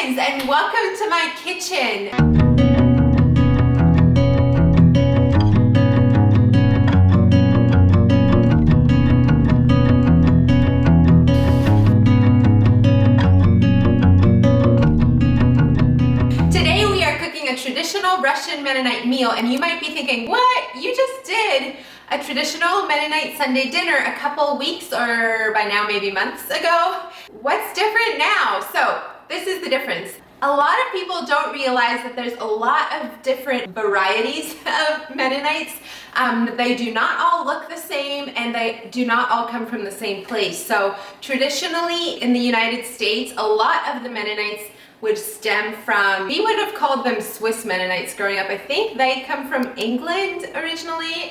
Muffins, and welcome to my kitchen. Today we are cooking a traditional Russian Mennonite meal, and you might be thinking, what? You just did a traditional Mennonite Sunday dinner a couple weeks, or by now maybe months ago. What's different now? So this is the difference. A lot of people don't realize that there's a lot of different varieties of Mennonites. They do not all look the same, and they do not all come from the same place. So traditionally in the United States, a lot of the Mennonites would stem from, we would have called them Swiss Mennonites growing up. I think they come from England originally.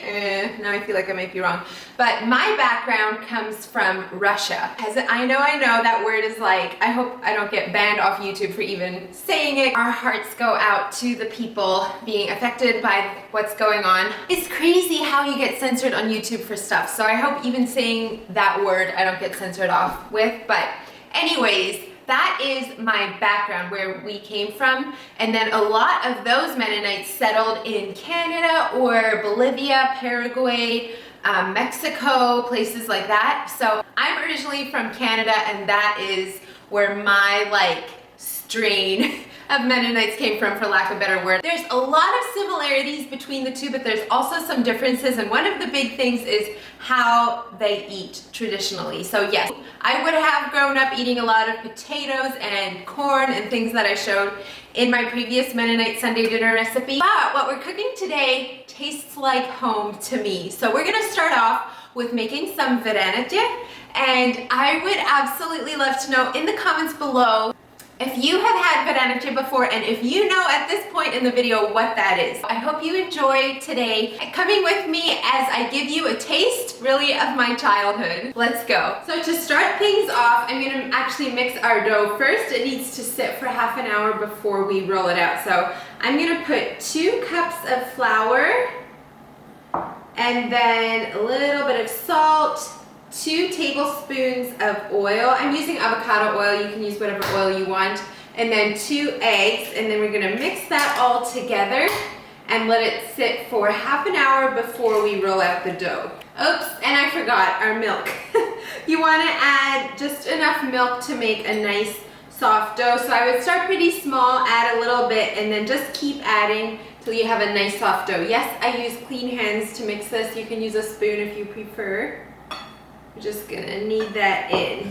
Now I feel like I might be wrong. But my background comes from Russia. As I know that word is like, I hope I don't get banned off YouTube for even saying it. Our hearts go out to the people being affected by what's going on. It's crazy how you get censored on YouTube for stuff. So I hope even saying that word I don't get censored off with. But anyways, that is my background, where we came from. And then a lot of those Mennonites settled in Canada or Bolivia, Paraguay, Mexico, places like that. So I'm originally from Canada, and that is where my strain of Mennonites came from, for lack of a better word. There's a lot of similarities between the two, but there's also some differences, and one of the big things is how they eat traditionally. So yes, I would have grown up eating a lot of potatoes and corn and things that I showed in my previous Mennonite Sunday dinner recipe. But what we're cooking today tastes like home to me. So we're gonna start off with making some vareniki, and I would absolutely love to know in the comments below if you have had vareniki before, and if you know at this point in the video what that is. I hope you enjoy today coming with me as I give you a taste, really, of my childhood. Let's go. So to start things off, I'm gonna actually mix our dough first. It needs to sit for half an hour before we roll it out. So I'm gonna put 2 cups of flour, and then a little bit of salt, 2 tablespoons of oil. I'm using avocado oil. You can use whatever oil you want. And then 2 eggs. And then we're gonna mix that all together and let it sit for half an hour before we roll out the dough. Oops, and I forgot our milk. You wanna add just enough milk to make a nice soft dough. So I would start pretty small, add a little bit, and then just keep adding till you have a nice soft dough. Yes, I use clean hands to mix this. You can use a spoon if you prefer. We're just gonna knead that in.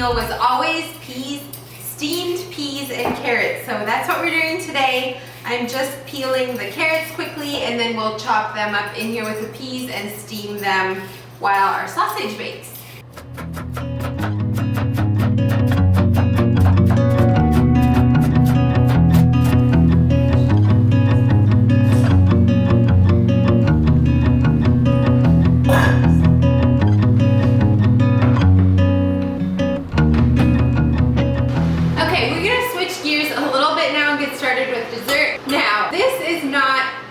Was always steamed peas and carrots. So that's what we're doing today. I'm just peeling the carrots quickly, and then we'll chop them up in here with the peas and steam them while our sausage bakes.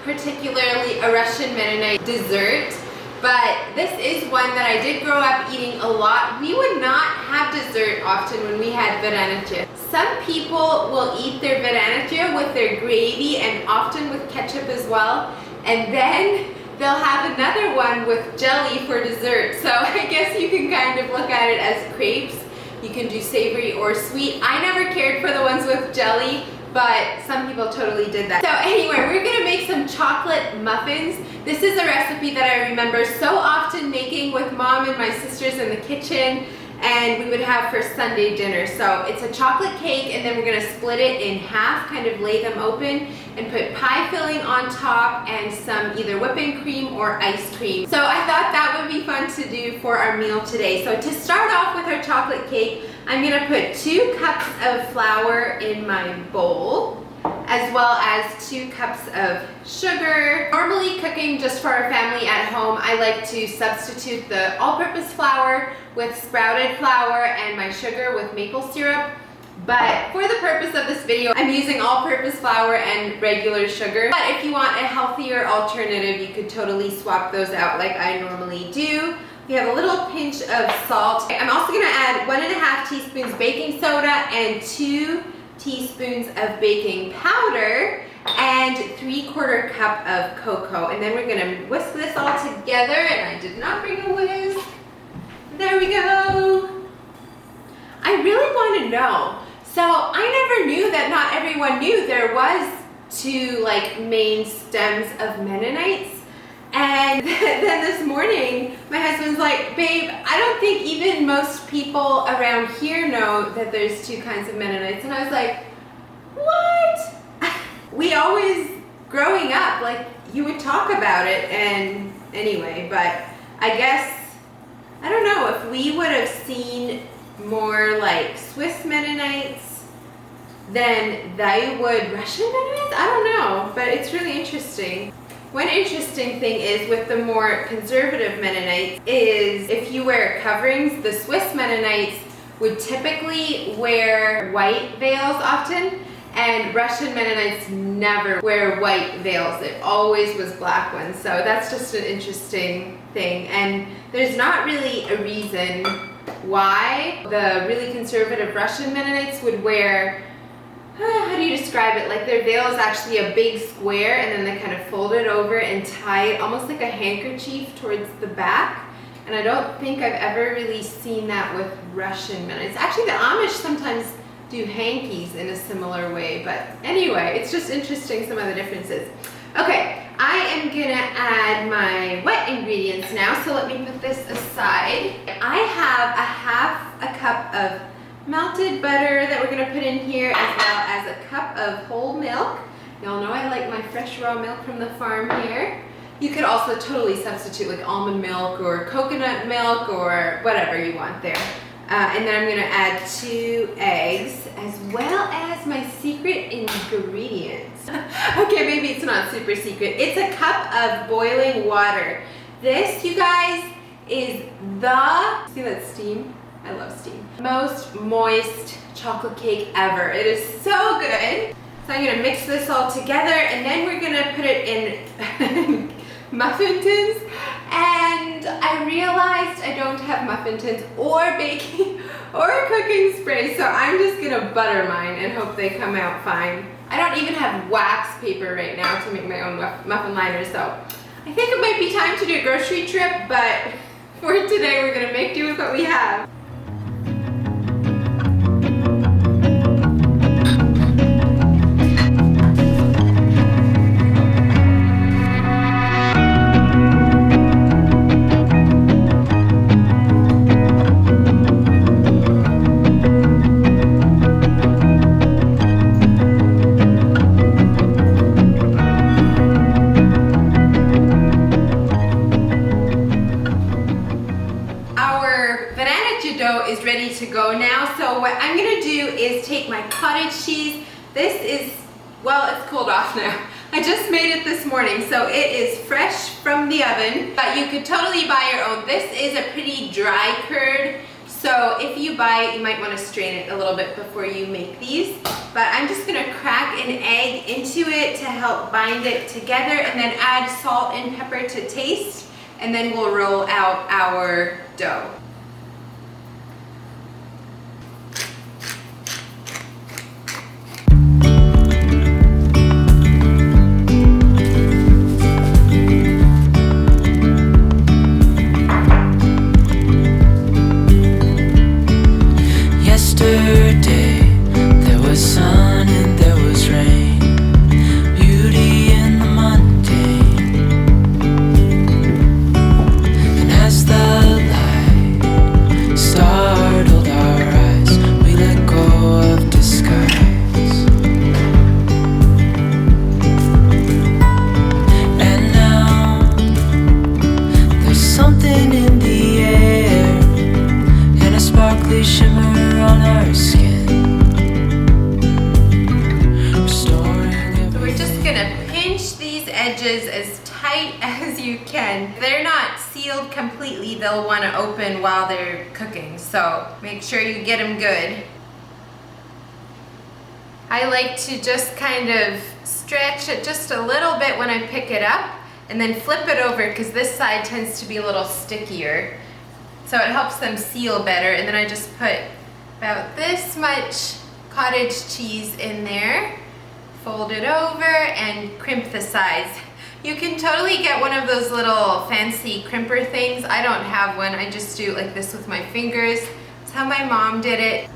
Particularly a Russian Mennonite dessert, but this is one that I did grow up eating a lot. We would not have dessert often when we had vareniki. Some people will eat their vareniki with their gravy and often with ketchup as well, and then they'll have another one with jelly for dessert. So I guess you can kind of look at it as crepes. You can do savory or sweet. I never cared for the ones with jelly, but some people totally did that. So anyway, we're gonna make some chocolate muffins. This is a recipe that I remember so often making with Mom and my sisters in the kitchen, and we would have for Sunday dinner. So it's a chocolate cake, and then we're gonna split it in half, kind of lay them open, and put pie filling on top and some either whipping cream or ice cream. So I thought that would be fun to do for our meal today. So to start off with our chocolate cake, I'm gonna put 2 cups of flour in my bowl, as well as 2 cups of sugar. Normally cooking just for our family at home, I like to substitute the all-purpose flour with sprouted flour and my sugar with maple syrup. But for the purpose of this video, I'm using all-purpose flour and regular sugar. But if you want a healthier alternative, you could totally swap those out like I normally do. We have a little pinch of salt. I'm also gonna add 1.5 teaspoons baking soda and 2 teaspoons of baking powder and 3/4 cup of cocoa. And then we're gonna whisk this all together, and I did not bring a whisk. There we go. I really wanna know. So I never knew that not everyone knew there was 2 like main stems of Mennonites. And then this morning, my husband's like, babe, I don't think even most people around here know that there's 2 kinds of Mennonites. And I was like, what? We always, growing up, like you would talk about it, and anyway, but I guess, I don't know, if we would have seen more like Swiss Mennonites than they would Russian Mennonites? I don't know, but it's really interesting. One interesting thing is with the more conservative Mennonites is if you wear coverings, the Swiss Mennonites would typically wear white veils often, and Russian Mennonites never wear white veils. It always was black ones. So that's just an interesting thing. And there's not really a reason why the really conservative Russian Mennonites would wear, how do you describe it? Like their veil is actually a big square, and then they kind of fold it over and tie it almost like a handkerchief towards the back. And I don't think I've ever really seen that with Russian Mennonites. Actually, the Amish sometimes do hankies in a similar way, but anyway, it's just interesting some of the differences. Okay, I am gonna add my wet ingredients now, so let me put this aside. I have a cup of melted butter that we're gonna put in here, as well as a cup of whole milk. Y'all know I like my fresh raw milk from the farm here. You could also totally substitute like almond milk or coconut milk or whatever you want there. And then I'm gonna add 2 eggs, as well as my secret ingredients. Okay, maybe it's not super secret. It's a cup of boiling water. This, you guys, is the, see that steam? I love steam. Most moist chocolate cake ever. It is so good. So I'm gonna mix this all together, and then we're gonna put it in muffin tins. And I realized I don't have muffin tins or baking or cooking spray, so I'm just gonna butter mine and hope they come out fine. I don't even have wax paper right now to make my own muffin liners, so I think it might be time to do a grocery trip, but for today we're gonna make do with what we have. Is ready to go now. So what I'm gonna do is take my cottage cheese. This is, well, it's cooled off now. I just made it this morning, so it is fresh from the oven, but you could totally buy your own. This is a pretty dry curd, so if you buy it, you might want to strain it a little bit before you make these. But I'm just gonna crack an egg into it to help bind it together, and then add salt and pepper to taste, and then we'll roll out our dough. tight as you can. If they're not sealed completely, they'll want to open while they're cooking, so make sure you get them good. I like to just kind of stretch it just a little bit when I pick it up and then flip it over because this side tends to be a little stickier. So it helps them seal better, and then I just put about this much cottage cheese in there, fold it over and crimp the sides. You can totally get one of those little fancy crimper things. I don't have one, I just do it like this with my fingers. That's how my mom did it.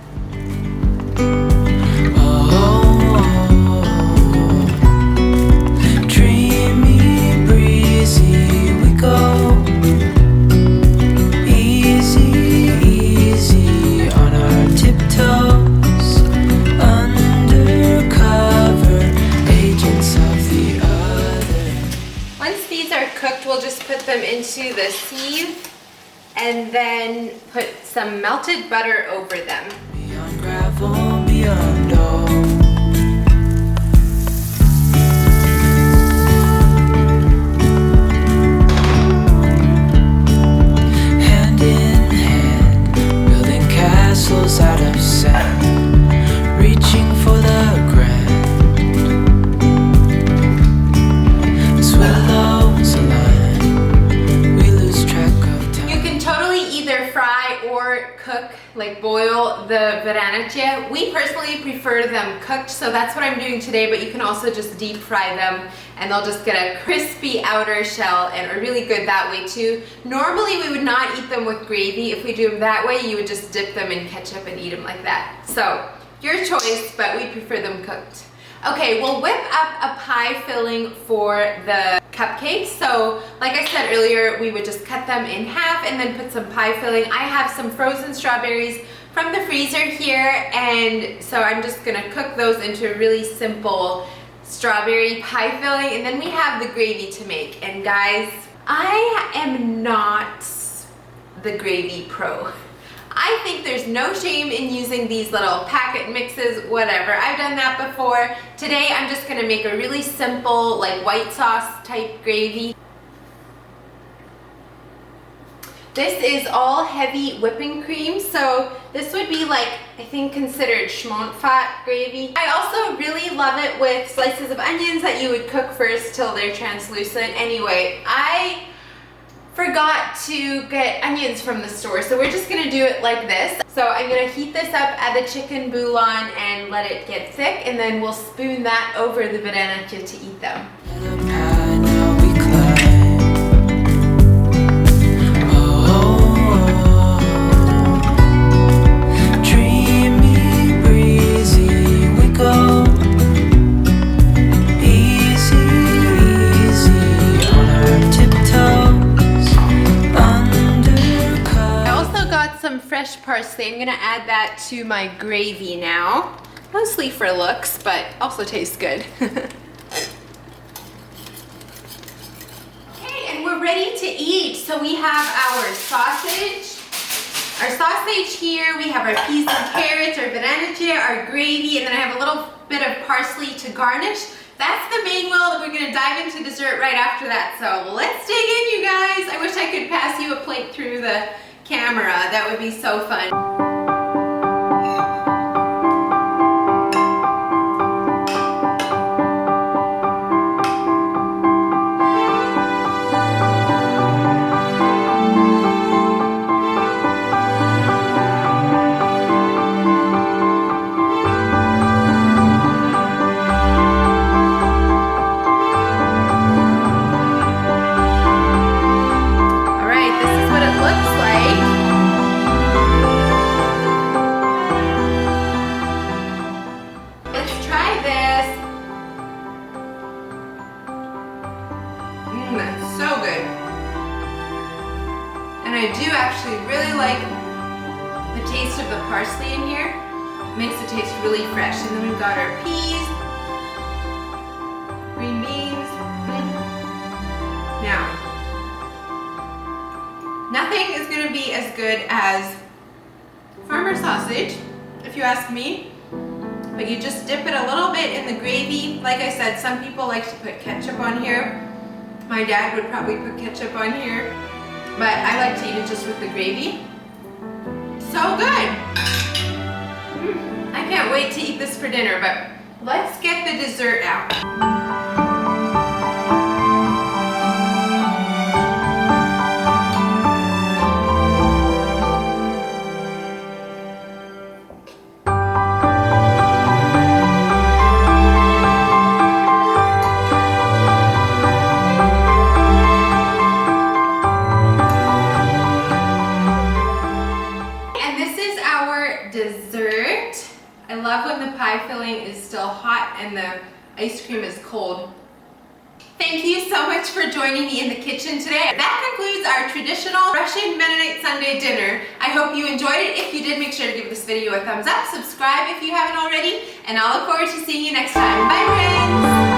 Dreamy, breezy, we go. Easy, easy on our tiptoes. Undercover agents of the other. Once these are cooked, we'll just put them into the sieve and then put some melted butter over them. Beyond gravel, beyond all. Hand in hand, building castles out of sand, reaching for the grand. As willows align, we lose track of time. You can totally either fry or cook, like boil the varanche. We personally prefer them cooked, so that's what I'm doing today, but you can also just deep fry them and they'll just get a crispy outer shell and are really good that way too. Normally we would not eat them with gravy. If we do them that way, you would just dip them in ketchup and eat them like that. So your choice, but we prefer them cooked. Okay, we'll whip up a pie filling for the cupcakes. So like I said earlier, we would just cut them in half and then put some pie filling. I have some frozen strawberries from the freezer here, and so I'm just gonna cook those into a really simple strawberry pie filling, and then we have the gravy to make. And guys, I am not the gravy pro. I think there's no shame in using these little packet mixes, whatever. I've done that before. Today I'm just gonna make a really simple, like white sauce type gravy. This is all heavy whipping cream, so this would be like, I think, considered schmontfat gravy. I also really love it with slices of onions that you would cook first till they're translucent. Anyway, I forgot to get onions from the store, so we're just gonna do it like this. So I'm gonna heat this up, add the chicken bouillon and let it get thick, and then we'll spoon that over the varanche to eat them. Fresh parsley. I'm gonna add that to my gravy now. Mostly for looks, but also tastes good. Okay, and we're ready to eat. So we have our sausage. Our sausage here, we have our peas and carrots, our varanche, our gravy, and then I have a little bit of parsley to garnish. That's the main meal that we're gonna dive into dessert right after that. So let's dig in, you guys. I wish I could pass you a plate through the camera. That would be so fun. And I do actually really like the taste of the parsley in here. It makes it taste really fresh. And then we've got our peas, green beans. Now, nothing is going to be as good as farmer sausage, if you ask me. But you just dip it a little bit in the gravy. Like I said, some people like to put ketchup on here. My dad would probably put ketchup on here, but I like to eat it just with the gravy. So good. I can't wait to eat this for dinner, but let's get the dessert out. Dessert. I love when the pie filling is still hot and the ice cream is cold. Thank you so much for joining me in the kitchen today. That concludes our traditional Russian Mennonite Sunday dinner. I hope you enjoyed it. If you did, make sure to give this video a thumbs up, subscribe if you haven't already, and I'll look forward to seeing you next time. Bye, friends!